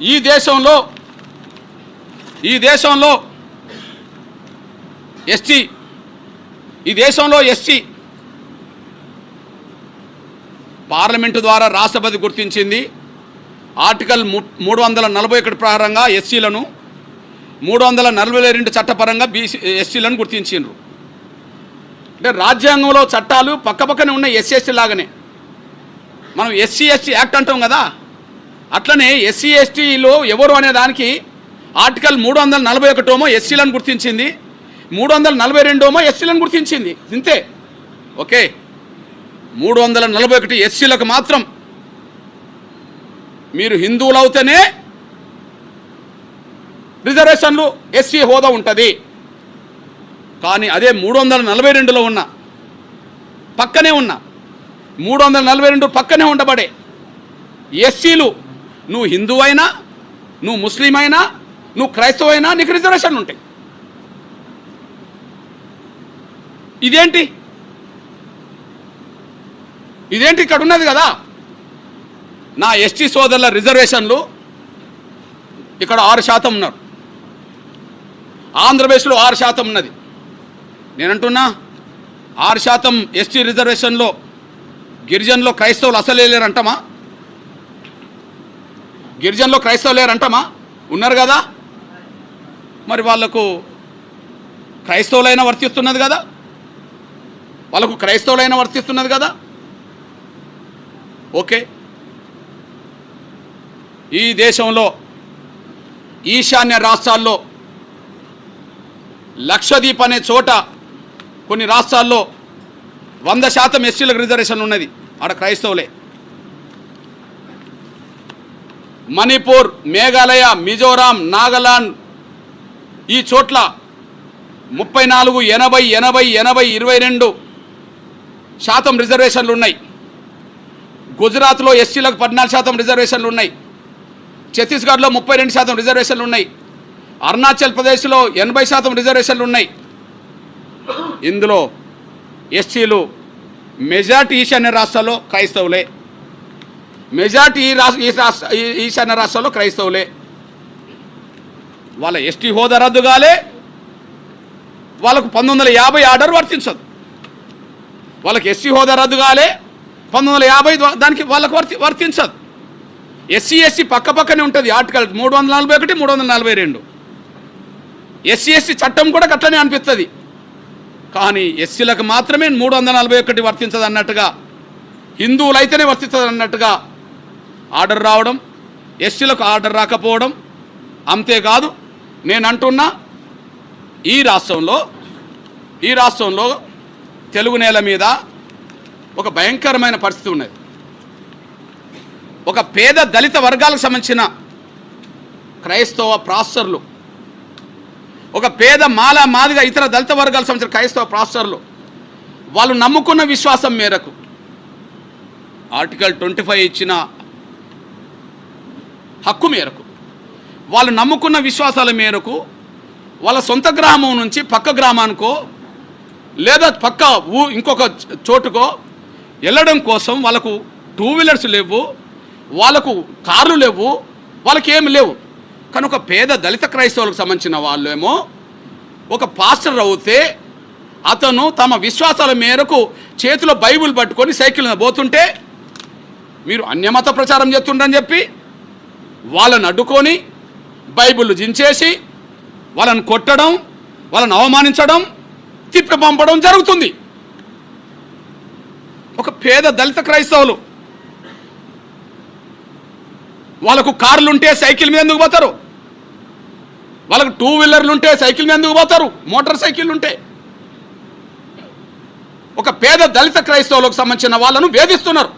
ఈ దేశంలో ST parliament ద్వారా రాష్ట్రపతి గుర్తించింది. ఆర్టికల్ 341 ప్రకారంగా ఎస్సీలను, 342 చట్టపరంగా ఎస్సీలను గుర్తించిండ్రు. అంటే రాజ్యాంగంలో చట్టాలు పక్కపక్కనే ఉన్న ఎస్సీ లాగానే మనం ఎస్సీ యాక్ట్ అంటాం కదా, అట్లనే ఎస్సీ ఎస్టీలో ఎవరు అనే దానికి ఆర్టికల్ 341 ఎస్సీలను గుర్తించింది, 342 ఎస్సీలను గుర్తించింది. ఇంతే. ఓకే, 341 ఎస్సీలకు మాత్రం మీరు హిందువులు అవుతేనే రిజర్వేషన్లు ఎస్సీ హోదా ఉంటుంది. కానీ అదే 342లో ఉన్న పక్కనే ఉన్న 342 పక్కనే ఉండబడే ఎస్సీలు, నువ్వు హిందువు అయినా, నువ్వు ముస్లిం అయినా, నువ్వు క్రైస్తవ అయినా నీకు రిజర్వేషన్లు ఉంటాయి. ఇదేంటి ఇక్కడ ఉన్నది కదా. నా ఎస్టీ సోదరుల రిజర్వేషన్లు ఇక్కడ 6% ఉన్నారు, ఆంధ్రప్రదేశ్లో 6% ఉన్నది. నేనంటున్నా 6% ఎస్టీ రిజర్వేషన్లో గిరిజనులో క్రైస్తవులు అసలే లేరంటమా? గిరిజనులో క్రైస్తవులు లేరంటమా? ఉన్నారు కదా. మరి వాళ్లకు క్రైస్తవులైనా వర్తిస్తున్నది కదా, వాళ్ళకు క్రైస్తవులైనా వర్తిస్తున్నది కదా. ఓకే, ఈ దేశంలో ఈశాన్య రాష్ట్రాల్లో లక్షద్వీప్ అనే చోట కొన్ని రాష్ట్రాల్లో 100% ఎస్టీలకు రిజర్వేషన్ ఉన్నది, ఆడ క్రైస్తవులే. మణిపూర్, మేఘాలయ, మిజోరాం, నాగాలాండ్ ఈ చోట్ల 34, 80, 80, 80, 22% రిజర్వేషన్లు ఉన్నాయి. గుజరాత్లో ఎస్టీలకు 14% రిజర్వేషన్లు ఉన్నాయి. ఛత్తీస్గఢ్లో 32% రిజర్వేషన్లు ఉన్నాయి. అరుణాచల్ ప్రదేశ్లో 80% రిజర్వేషన్లు ఉన్నాయి. ఇందులో ఎస్టీలు మెజార్టీ ఈశాన్య రాష్ట్రాల్లో క్రైస్తవులే, మెజార్టీ ఈశాన్య రాష్ట్రాల్లో క్రైస్తవులే. వాళ్ళ ఎస్టీ హోదా రద్దు కాలే, వాళ్ళకు 1950 ఆర్డర్ వర్తించదు. వాళ్ళకి ఎస్టీ హోదా రద్దు కాలే, 1950 దానికి వాళ్ళకు వర్తించదు. ఎస్సీ పక్కనే ఉంటుంది. ఆర్టికల్ 341, 342 ఎస్సీ చట్టం కూడా అట్లనే అనిపిస్తుంది. కానీ ఎస్సీలకు మాత్రమే 341 వర్తించదు అన్నట్టుగా, హిందువులైతేనే వర్తిస్తుంది అన్నట్టుగా ఆర్డర్ రావడం, ఎస్సీలకు ఆర్డర్ రాకపోవడం. అంతేకాదు, నేను అంటున్నా ఈ రాష్ట్రంలో తెలుగు నేల మీద ఒక భయంకరమైన పరిస్థితి ఉన్నది. ఒక పేద దళిత వర్గాలకు సంబంధించిన క్రైస్తవ పాస్టర్లు, ఒక పేద మాదిగా ఇతర దళిత వర్గాలకు సంబంధించిన క్రైస్తవ పాస్టర్లు వాళ్ళు నమ్ముకున్న విశ్వాసం మేరకు ఆర్టికల్ 25 ఇచ్చిన హక్కు మేరకు, వాళ్ళు నమ్ముకున్న విశ్వాసాల మేరకు వాళ్ళ సొంత గ్రామం నుంచి పక్క గ్రామానికో లేదా పక్క ఇంకొక చోటుకో వెళ్ళడం కోసం వాళ్ళకు 2 వీలర్స్ లేవు, వాళ్ళకు కార్లు లేవు, వాళ్ళకి ఏమి లేవు. కానీ ఒక పేద దళిత క్రైస్తవులకు సంబంధించిన వాళ్ళేమో ఒక పాస్టర్ అవుతే అతను తమ విశ్వాసాల మేరకు చేతిలో బైబిల్ పట్టుకొని సైకిల్ పోతుంటే మీరు అన్యమత ప్రచారం చేస్తుండని చెప్పి వాళ్ళని అడ్డుకొని బైబిల్ జించేసి వాళ్ళని కొట్టడం, వాళ్ళని అవమానించడం, తిప్పి పంపడం జరుగుతుంది. ఒక పేద దళిత క్రైస్తవులు వాళ్ళకు కార్లుంటే సైకిల్ మీద ఎందుకు పోతారు? వాళ్ళకు 2 వీలర్లు ఉంటే సైకిల్ మీద ఎందుకు పోతారు? మోటార్ సైకిల్ ఉంటే. ఒక పేద దళిత క్రైస్తవులకు సంబంధించిన వాళ్ళను వేధిస్తున్నారు.